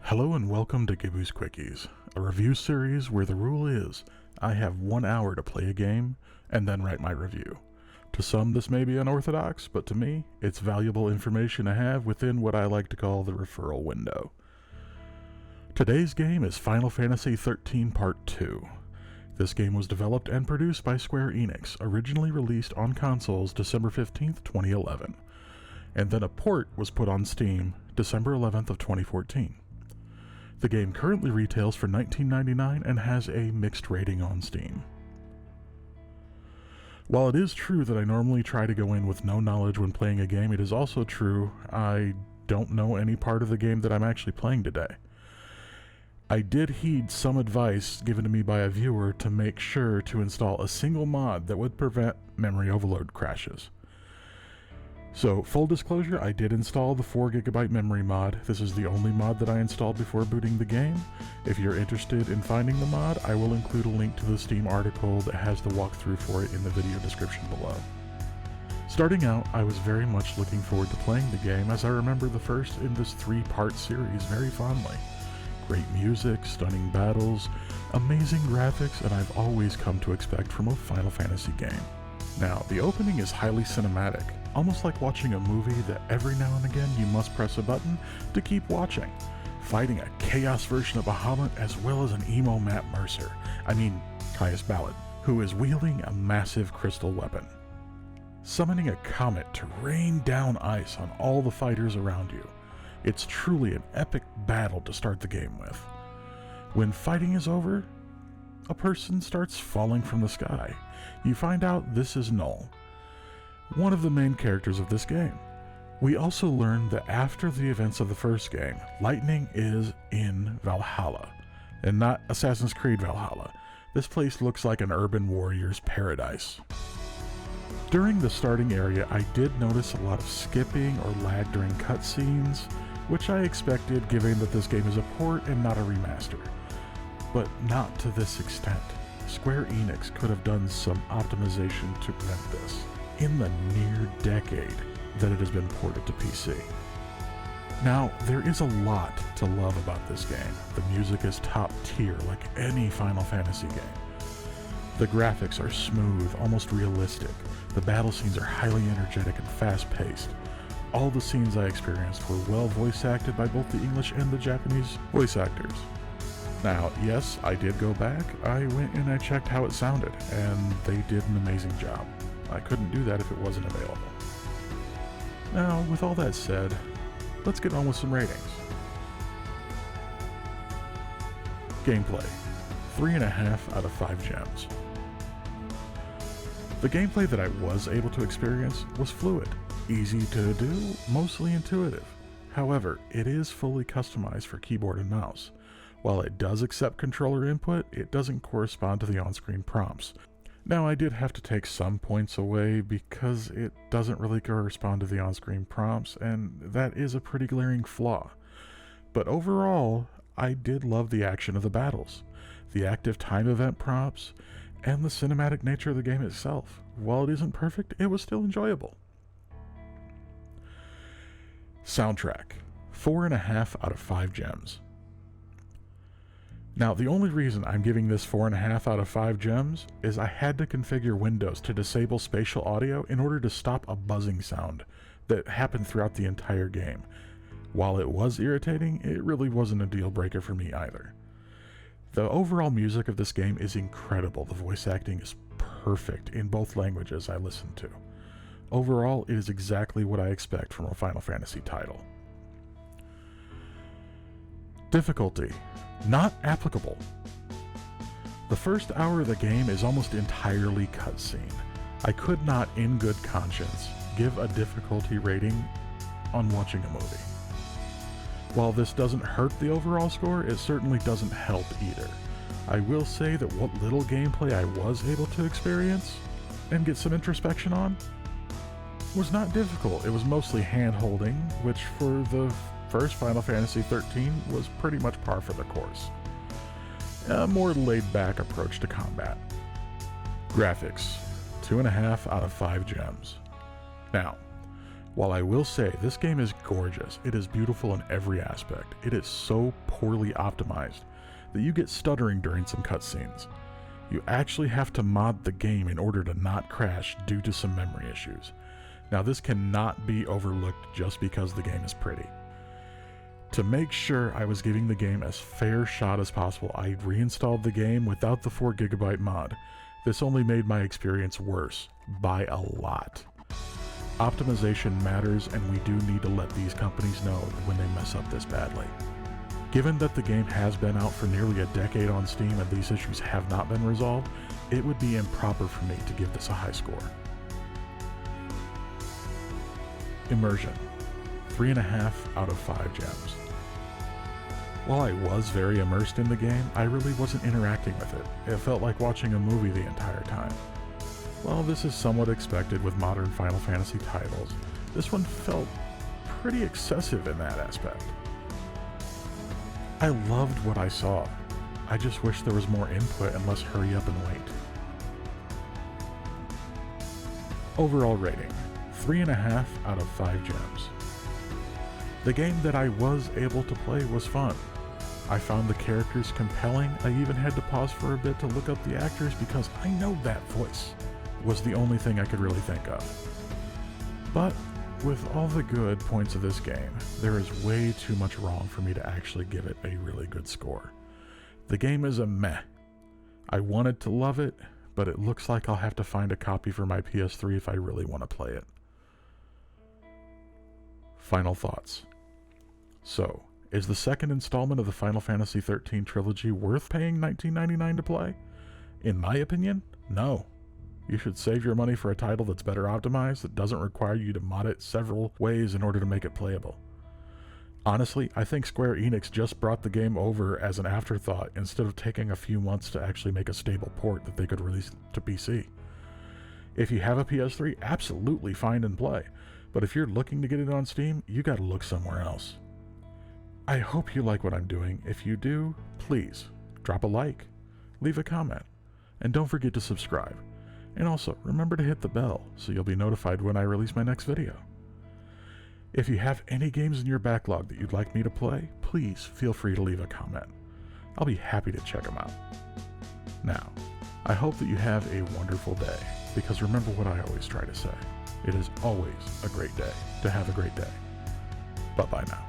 Hello and welcome to Gibu's Quickies, a review series where the rule is I have 1 hour to play a game and then write my review. To some this may be unorthodox, but to me it's valuable information to have within what I like to call the referral window. Today's game is Final Fantasy XIII Part 2. This game was developed and produced by Square Enix, originally released on consoles December 15th, 2011, and then a port was put on Steam December 11th of 2014. The game currently retails for $19.99 and has a mixed rating on Steam. While it is true that I normally try to go in with no knowledge when playing a game, it is also true I don't know any part of the game that I'm actually playing today. I did heed some advice given to me by a viewer to make sure to install a single mod that would prevent memory overload crashes. So, full disclosure, I did install the 4GB memory mod. This is the only mod that I installed before booting the game. If you're interested in finding the mod, I will include a link to the Steam article that has the walkthrough for it in the video description below. Starting out, I was very much looking forward to playing the game, as I remember the first in this 3-part series very fondly. Great music, stunning battles, amazing graphics, and I've always come to expect from a Final Fantasy game. Now, the opening is highly cinematic, almost like watching a movie that every now and again you must press a button to keep watching, fighting a chaos version of Bahamut as well as an emo Matt Mercer, Caius Ballad, who is wielding a massive crystal weapon. Summoning a comet to rain down ice on all the fighters around you. It's truly an epic battle to start the game with. When fighting is over, a person starts falling from the sky. You find out this is Null, one of the main characters of this game. We also learn that after the events of the first game, Lightning is in Valhalla, and not Assassin's Creed Valhalla. This place looks like an urban warrior's paradise. During the starting area, I did notice a lot of skipping or lag during cutscenes, which I expected given that this game is a port and not a remaster. But not to this extent. Square Enix could have done some optimization to prevent this in the near decade that it has been ported to PC. Now, there is a lot to love about this game. The music is top tier like any Final Fantasy game. The graphics are smooth, almost realistic. The battle scenes are highly energetic and fast-paced. All the scenes I experienced were well voice acted by both the English and the Japanese voice actors. Now, yes, I did go back. I went and I checked how it sounded, and they did an amazing job. I couldn't do that if it wasn't available. Now, with all that said, let's get on with some ratings. Gameplay, 3.5 out of 5 gems. The gameplay that I was able to experience was fluid, easy to do, mostly intuitive. However, it is fully customized for keyboard and mouse. While it does accept controller input, it doesn't correspond to the on-screen prompts. Now, I did have to take some points away because it doesn't really correspond to the on-screen prompts, and that is a pretty glaring flaw. But overall, I did love the action of the battles, the active time event prompts, and the cinematic nature of the game itself. While it isn't perfect, it was still enjoyable. Soundtrack, 4.5 out of 5 gems. Now, the only reason I'm giving this 4.5 out of 5 gems is I had to configure Windows to disable spatial audio in order to stop a buzzing sound that happened throughout the entire game. While it was irritating, it really wasn't a deal breaker for me either. The overall music of this game is incredible. The voice acting is perfect in both languages I listened to. Overall, it is exactly what I expect from a Final Fantasy title. Difficulty. Not applicable. The first hour of the game is almost entirely cutscene. I could not, in good conscience, give a difficulty rating on watching a movie. While this doesn't hurt the overall score, it certainly doesn't help either. I will say that what little gameplay I was able to experience and get some introspection on was not difficult. It was mostly hand-holding, which for the first Final Fantasy XIII was pretty much par for the course. A more laid-back approach to combat. Graphics, 2.5 out of 5 gems. Now, While I will say, this game is gorgeous, it is beautiful in every aspect, it is so poorly optimized that you get stuttering during some cutscenes. You actually have to mod the game in order to not crash due to some memory issues. Now this cannot be overlooked just because the game is pretty. To make sure I was giving the game as fair shot as possible, I reinstalled the game without the 4GB mod. This only made my experience worse, by a lot. Optimization matters, and we do need to let these companies know when they mess up this badly. Given that the game has been out for nearly a decade on Steam and these issues have not been resolved, it would be improper for me to give this a high score. Immersion, 3.5 out of 5 gems. While I was very immersed in the game, I really wasn't interacting with it. It felt like watching a movie the entire time. While this is somewhat expected with modern Final Fantasy titles, this one felt pretty excessive in that aspect. I loved what I saw. I just wish there was more input and less hurry up and wait. Overall rating, 3.5 out of 5 gems. The game that I was able to play was fun. I found the characters compelling. I even had to pause for a bit to look up the actors because I know that voice was the only thing I could really think of. But with all the good points of this game, there is way too much wrong for me to actually give it a really good score. The game is a meh. I wanted to love it, but it looks like I'll have to find a copy for my PS3 if I really want to play it. Final thoughts. So, is the second installment of the Final Fantasy XIII trilogy worth paying $19.99 to play? In my opinion, no. You should save your money for a title that's better optimized, that doesn't require you to mod it several ways in order to make it playable. Honestly, I think Square Enix just brought the game over as an afterthought instead of taking a few months to actually make a stable port that they could release to PC. If you have a PS3, absolutely find and play, but if you're looking to get it on Steam, you gotta look somewhere else. I hope you like what I'm doing. If you do, please drop a like, leave a comment, and don't forget to subscribe. And also, remember to hit the bell so you'll be notified when I release my next video. If you have any games in your backlog that you'd like me to play, please feel free to leave a comment. I'll be happy to check them out. Now, I hope that you have a wonderful day, because remember what I always try to say. It is always a great day to have a great day. Bye-bye now.